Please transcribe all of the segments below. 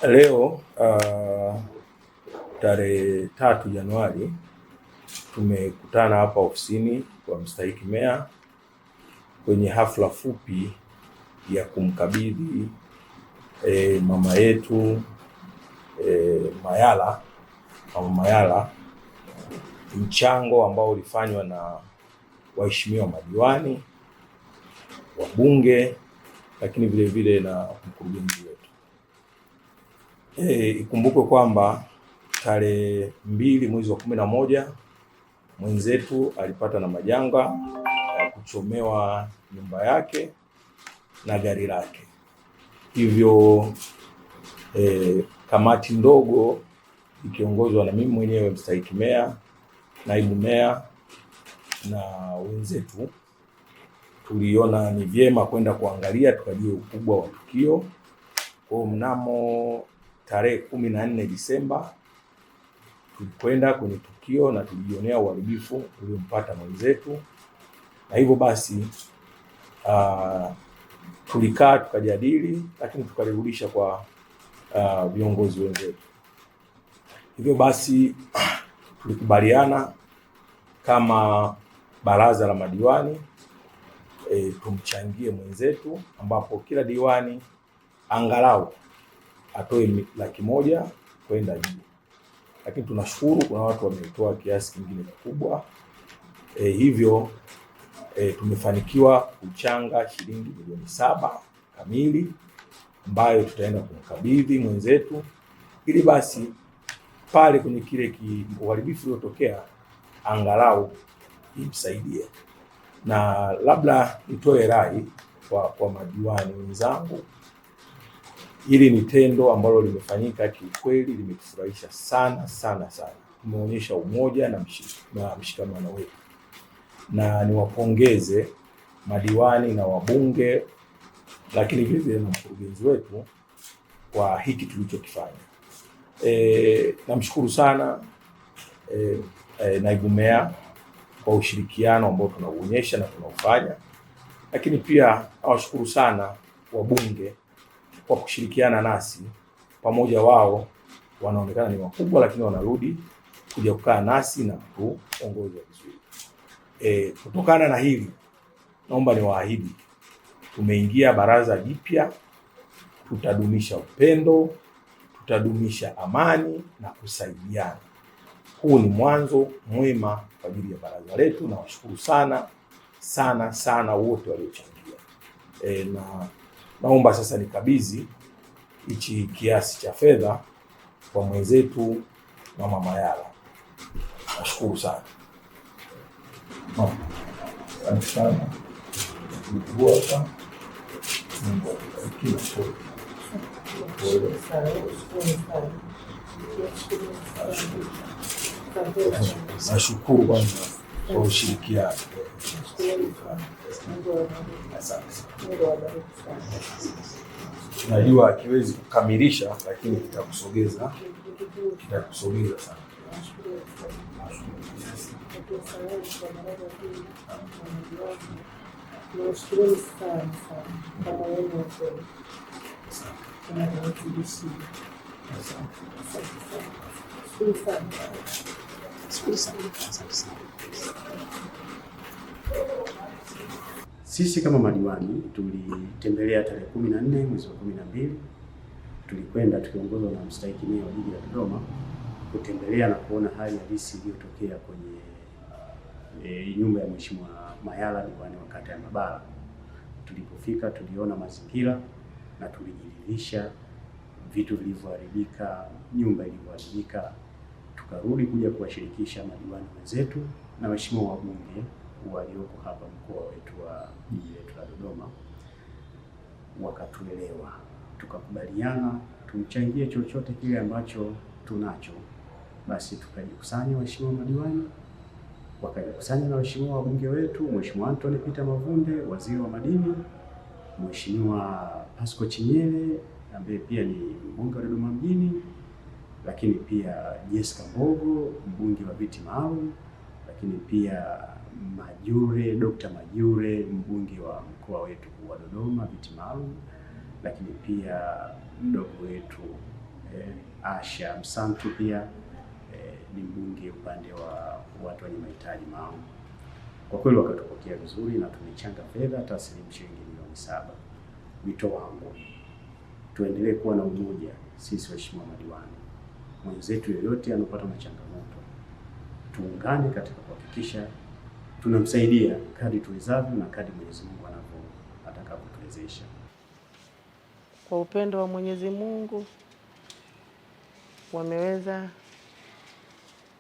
Leo tarehe 3 Januari tumekutana hapa ofisini kwa mstahiki meya kwenye hafla fupi ya kumkabidhi mama yetu Mayala mchango ambao ulifanywa na waheshimiwa madiwani, wabunge, lakini vile vile na mkurugenzi wetu. Ikumbukwe kwamba tarehe 2 mwezi wa 11 mwenzetu alipata na majanga ya kuchomewa nyumba yake na gari lake. Hivyo kamati ndogo ikiongozwa na mimi mwenyewe mstahiki meya, naibu meya na wenzetu tuliona ni vyema kwenda kuangalia tukajue ukubwa wa tukio. Kwa mnamo tarehe 14 Disemba tulikwenda kwenye tukio na tulijionea uharibifu uliompata mwenzetu, na hivyo basi tulikaa tukajadili, lakini tukarudisha kwa viongozi wenzetu. Hivyo basi tulikubaliana kama baraza la madiwani tumchangie mwenzetu, ambapo kila diwani angalau atoe Laki1 kwenda juu, lakini tunashukuru kuna watu wametoa kiasi kingine kikubwa. Hivyo tumefanikiwa kuchanga shilingi milioni 7 kamili ambayo tutaenda kumkabidhi mwenzetu, ili basi pale kwenye kile uharibifu uliotokea angalau imsaidie. Na labda nitoe rai kwa madiwani wenzangu, hili ni tendo ambalo limefanyika kiukweli, limetufurahisha sana sana sana. Tumeonyesha umoja na mshikamano wetu, na niwapongeze madiwani na wabunge, lakini vile vile na mkurugenzi wetu kwa hiki tulichokifanya. Namshukuru sana naibu meya kwa ushirikiano ambao tunauonyesha na tunaufanya, lakini pia nawashukuru sana wabunge kwa kushirikiana nasi pamoja. Wao wanaonekana ni wakubwa, lakini wanarudi kuja kukaa nasi na kuongoza vizuri. Kutokana na hili, naomba niwaahidi, tumeingia baraza jipya, tutadumisha upendo, tutadumisha amani na kusaidiana. Huu ni mwanzo mwema kwa ajili ya baraza letu. Nawashukuru sana sana sana wote waliochangia. Na naomba sasa nikabidhi hichi kiasi cha fedha kwa mwenzetu Mama Mayala. Nashukuru sana. Nashukuru kwanza kwa ushirikiano. Najua akiwezi kukamilisha, lakini kitakusogeza sana. Sisi kama madiwani tulitembelea tarehe 14 mwezi wa 12, tulikwenda tukiongozwa na mstahiki meya wa jiji la Dodoma kutembelea na kuona hali halisi iliyotokea kwenye nyumba ya Mheshimiwa Mayala, diwani wa kata ya Mabala. Tulipofika tuliona mazingira na tulijiridhisha vitu vilivyoharibika, nyumba ilivyoharibika. Tukarudi kuja kuwashirikisha madiwani wenzetu na waheshimiwa wabunge walioko hapa mkoa wetu wa jiji letu la Dodoma, wakatuelewa. Tukakubaliana tumchangie chochote kile ambacho tunacho. Basi tukajikusanya waheshimiwa madiwani, wakajikusanya na waheshimiwa wabunge wetu, Mheshimiwa Anthony Peter Mavunde, waziri wa madini, Mheshimiwa Pasco Chinyele ambaye pia ni mbunge wa Dodoma mjini, lakini pia Jessica Mbogo, mbunge wa viti maalum, lakini pia Dr. Majure, mbunge wa mkoa wetu wa Dodoma viti maalum, lakini pia mdogo wetu Asha Msantu pia ni mbunge upande wa watu wenye mahitaji maalum. Kwa kweli wakatupokea vizuri na tumechanga fedha taslimu shilingi milioni 7. Wito wangu tuendelee kuwa na umoja, sisi waheshimiwa madiwani. Mwenzetu yoyote anapata na changamoto, tuungane katika kuhakikisha tunamsaidia kadri tuwezavyo na kadri Mwenyezi Mungu atakapotuwezesha. Kwa upendo wa Mwenyezi Mungu wameweza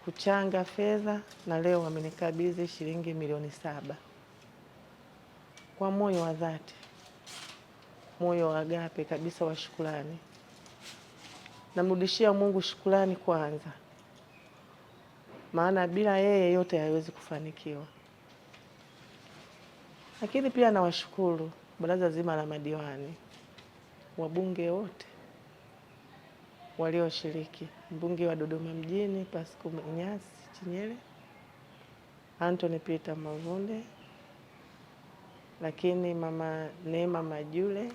kuchanga fedha na leo wamenikabidhi shilingi milioni 7. Kwa moyo wa dhati, moyo wa agape kabisa wa shukrani. Namrudishia Mungu shukrani kwanza, maana bila yeye yote hayawezi kufanikiwa. Lakini pia nawashukuru baraza zima la madiwani, wabunge wote walioshiriki, mbunge wa Dodoma mjini Pasco Mnyasi Chinyere, Anthony Peter Mavunde, lakini mama Neema Majule,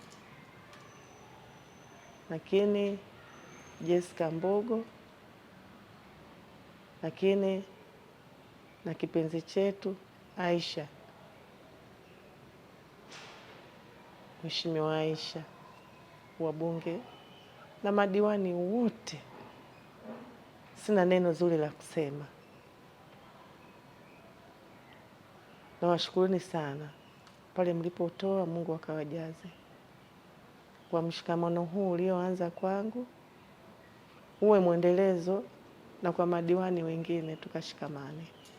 lakini Jessica Mbogo, lakini na kipenzi chetu Aisha, Mheshimiwa Aisha, wabunge na madiwani wote. Sina neno zuri la kusema. Nawashukuruni sana pale mlipotoa, Mungu akawajaze. Kwa mshikamano huu ulioanza kwangu uwe mwendelezo, na kwa madiwani wengine tukashikamane.